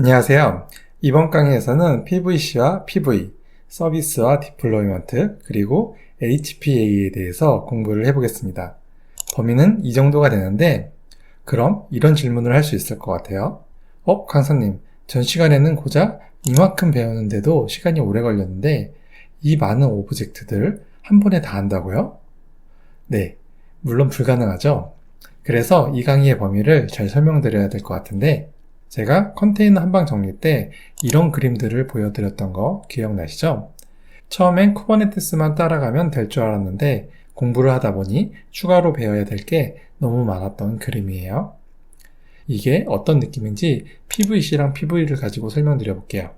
안녕하세요. 이번 강의에서는 PVC와 PV, 서비스와 디플로이먼트, 그리고 HPA에 대해서 공부를 해보겠습니다. 범위는 이 정도가 되는데, 그럼 이런 질문을 할 수 있을 것 같아요. 강사님, 전 시간에는 고작 이만큼 배우는데도 시간이 오래 걸렸는데, 이 많은 오브젝트들 한 번에 다 한다고요? 네, 물론 불가능하죠. 그래서 이 강의의 범위를 잘 설명드려야 될 것 같은데, 제가 컨테이너 한방 정리 때 이런 그림들을 보여드렸던 거 기억나시죠? 처음엔 쿠버네티스만 따라가면 될 줄 알았는데 공부를 하다 보니 추가로 배워야 될 게 너무 많았던 그림이에요. 이게 어떤 느낌인지 PVC랑 PV를 가지고 설명드려 볼게요.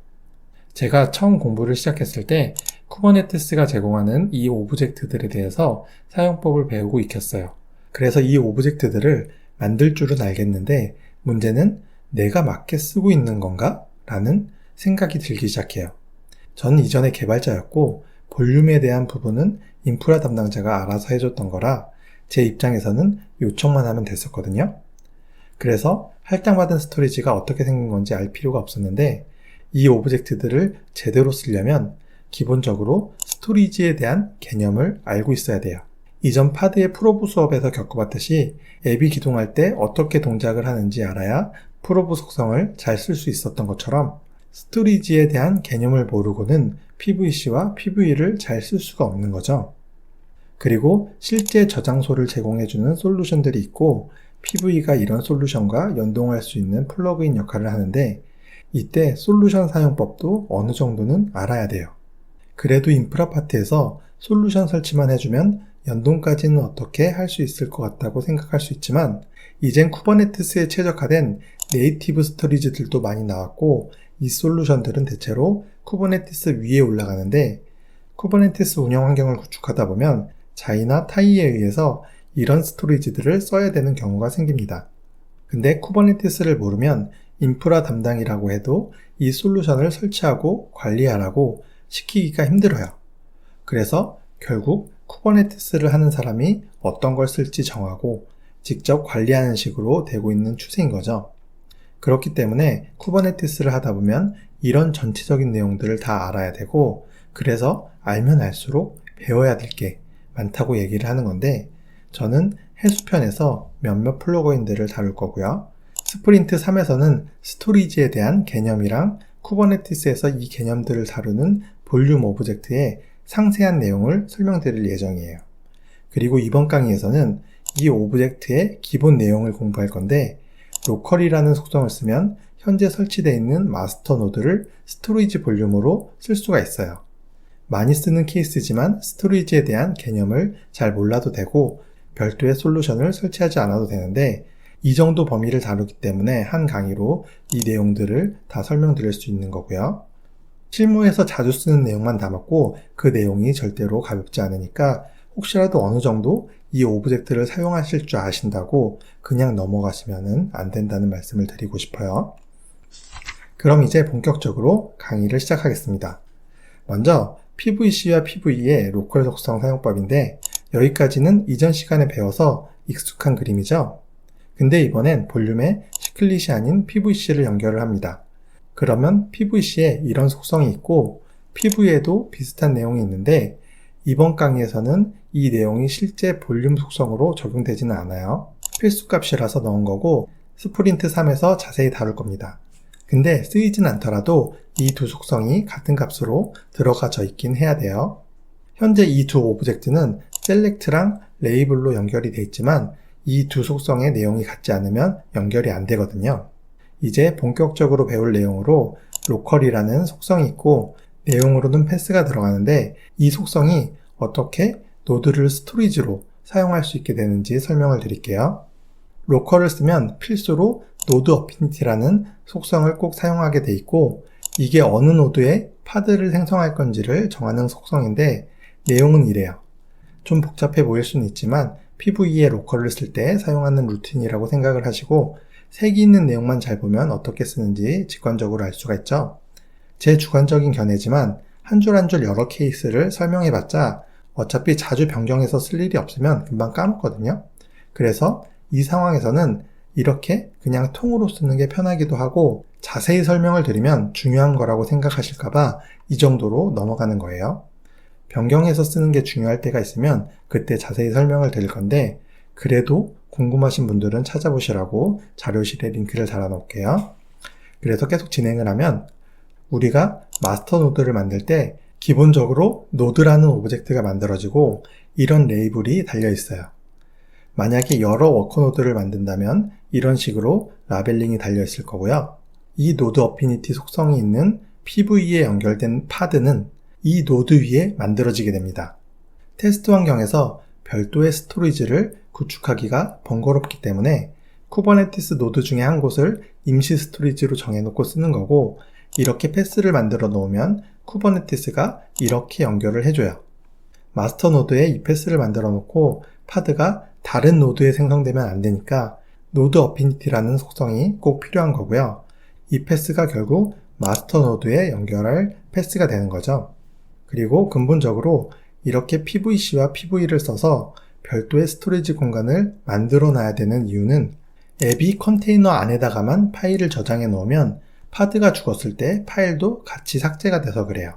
제가 처음 공부를 시작했을 때 쿠버네티스가 제공하는 이 오브젝트들에 대해서 사용법을 배우고 익혔어요. 그래서 이 오브젝트들을 만들 줄은 알겠는데 문제는 내가 맞게 쓰고 있는 건가? 라는 생각이 들기 시작해요. 저는 이전에 개발자였고 볼륨에 대한 부분은 인프라 담당자가 알아서 해줬던 거라 제 입장에서는 요청만 하면 됐었거든요. 그래서 할당받은 스토리지가 어떻게 생긴 건지 알 필요가 없었는데 이 오브젝트들을 제대로 쓰려면 기본적으로 스토리지에 대한 개념을 알고 있어야 돼요. 이전 파드의 프로브 수업에서 겪어봤듯이 앱이 기동할 때 어떻게 동작을 하는지 알아야 프로브 속성을 잘 쓸 수 있었던 것처럼 스토리지에 대한 개념을 모르고는 PVC와 PV를 잘 쓸 수가 없는 거죠. 그리고 실제 저장소를 제공해주는 솔루션들이 있고 PV가 이런 솔루션과 연동할 수 있는 플러그인 역할을 하는데 이때 솔루션 사용법도 어느 정도는 알아야 돼요. 그래도 인프라 파트에서 솔루션 설치만 해주면 연동까지는 어떻게 할 수 있을 것 같다고 생각할 수 있지만 이젠 쿠버네티스에 최적화된 네이티브 스토리지들도 많이 나왔고 이 솔루션들은 대체로 쿠버네티스 위에 올라가는데 쿠버네티스 운영 환경을 구축하다 보면 자이나 타이에 의해서 이런 스토리지들을 써야 되는 경우가 생깁니다. 근데 쿠버네티스를 모르면 인프라 담당이라고 해도 이 솔루션을 설치하고 관리하라고 시키기가 힘들어요. 그래서 결국 쿠버네티스를 하는 사람이 어떤 걸 쓸지 정하고 직접 관리하는 식으로 되고 있는 추세인 거죠. 그렇기 때문에 쿠버네티스를 하다 보면 이런 전체적인 내용들을 다 알아야 되고 그래서 알면 알수록 배워야 될 게 많다고 얘기를 하는 건데 저는 해수편에서 몇몇 플러그인들을 다룰 거고요. 스프린트 3에서는 스토리지에 대한 개념이랑 쿠버네티스에서 이 개념들을 다루는 볼륨 오브젝트의 상세한 내용을 설명드릴 예정이에요. 그리고 이번 강의에서는 이 오브젝트의 기본 내용을 공부할 건데 로컬이라는 속성을 쓰면 현재 설치되어 있는 마스터 노드를 스토리지 볼륨으로 쓸 수가 있어요. 많이 쓰는 케이스지만 스토리지에 대한 개념을 잘 몰라도 되고 별도의 솔루션을 설치하지 않아도 되는데 이 정도 범위를 다루기 때문에 한 강의로 이 내용들을 다 설명드릴 수 있는 거고요. 실무에서 자주 쓰는 내용만 담았고 그 내용이 절대로 가볍지 않으니까 혹시라도 어느 정도 이 오브젝트를 사용하실 줄 아신다고 그냥 넘어가시면 안 된다는 말씀을 드리고 싶어요. 그럼 이제 본격적으로 강의를 시작하겠습니다. 먼저 PVC와 PV의 로컬 속성 사용법인데 여기까지는 이전 시간에 배워서 익숙한 그림이죠. 근데 이번엔 볼륨에 시클릿이 아닌 PVC를 연결을 합니다. 그러면 PVC에 이런 속성이 있고 PV에도 비슷한 내용이 있는데 이번 강의에서는 이 내용이 실제 볼륨 속성으로 적용되지는 않아요. 필수값이라서 넣은 거고 스프린트 3에서 자세히 다룰 겁니다. 근데 쓰이진 않더라도 이 두 속성이 같은 값으로 들어가져 있긴 해야 돼요. 현재 이 두 오브젝트는 셀렉트랑 레이블로 연결이 되어 있지만 이 두 속성의 내용이 같지 않으면 연결이 안 되거든요. 이제 본격적으로 배울 내용으로 로컬이라는 속성이 있고 내용으로는 패스가 들어가는데 이 속성이 어떻게 노드를 스토리지로 사용할 수 있게 되는지 설명을 드릴게요. 로컬을 쓰면 필수로 노드 어피니티라는 속성을 꼭 사용하게 돼 있고 이게 어느 노드에 파드를 생성할 건지를 정하는 속성인데 내용은 이래요. 좀 복잡해 보일 수는 있지만 PV의 로컬을 쓸 때 사용하는 루틴이라고 생각을 하시고 색이 있는 내용만 잘 보면 어떻게 쓰는지 직관적으로 알 수가 있죠. 제 주관적인 견해지만 한 줄 한 줄 여러 케이스를 설명해봤자 어차피 자주 변경해서 쓸 일이 없으면 금방 까먹거든요. 그래서 이 상황에서는 이렇게 그냥 통으로 쓰는 게 편하기도 하고 자세히 설명을 드리면 중요한 거라고 생각하실까봐 이 정도로 넘어가는 거예요. 변경해서 쓰는 게 중요할 때가 있으면 그때 자세히 설명을 드릴 건데, 그래도 궁금하신 분들은 찾아보시라고 자료실에 링크를 달아놓을게요. 그래서 계속 진행을 하면, 우리가 마스터 노드를 만들 때 기본적으로 노드라는 오브젝트가 만들어지고 이런 레이블이 달려 있어요. 만약에 여러 워커 노드를 만든다면 이런 식으로 라벨링이 달려 있을 거고요. 이 노드 어피니티 속성이 있는 PV에 연결된 파드는 이 노드 위에 만들어지게 됩니다. 테스트 환경에서 별도의 스토리지를 구축하기가 번거롭기 때문에 쿠버네티스 노드 중에 한 곳을 임시 스토리지로 정해놓고 쓰는 거고, 이렇게 패스를 만들어 놓으면 쿠버네티스가 이렇게 연결을 해줘요. 마스터 노드에 이 패스를 만들어 놓고 파드가 다른 노드에 생성되면 안 되니까 노드 어피니티라는 속성이 꼭 필요한 거고요. 이 패스가 결국 마스터 노드에 연결할 패스가 되는 거죠. 그리고 근본적으로 이렇게 PVC와 PV를 써서 별도의 스토리지 공간을 만들어 놔야 되는 이유는, 앱이 컨테이너 안에다가만 파일을 저장해 놓으면 파드가 죽었을 때 파일도 같이 삭제가 돼서 그래요.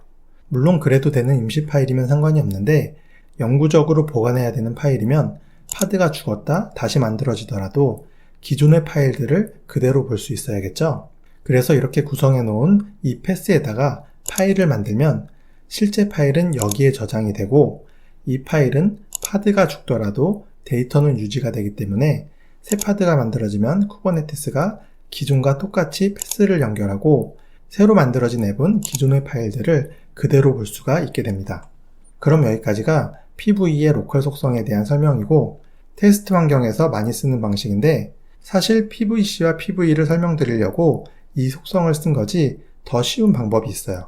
물론 그래도 되는 임시 파일이면 상관이 없는데, 영구적으로 보관해야 되는 파일이면 파드가 죽었다 다시 만들어지더라도 기존의 파일들을 그대로 볼 수 있어야겠죠. 그래서 이렇게 구성해 놓은 이 패스에다가 파일을 만들면 실제 파일은 여기에 저장이 되고, 이 파일은 파드가 죽더라도 데이터는 유지가 되기 때문에 새 파드가 만들어지면 쿠버네티스가 기존과 똑같이 패스를 연결하고 새로 만들어진 앱은 기존의 파일들을 그대로 볼 수가 있게 됩니다. 그럼 여기까지가 PV의 로컬 속성에 대한 설명이고, 테스트 환경에서 많이 쓰는 방식인데, 사실 PVC와 PV를 설명드리려고 이 속성을 쓴 거지 더 쉬운 방법이 있어요.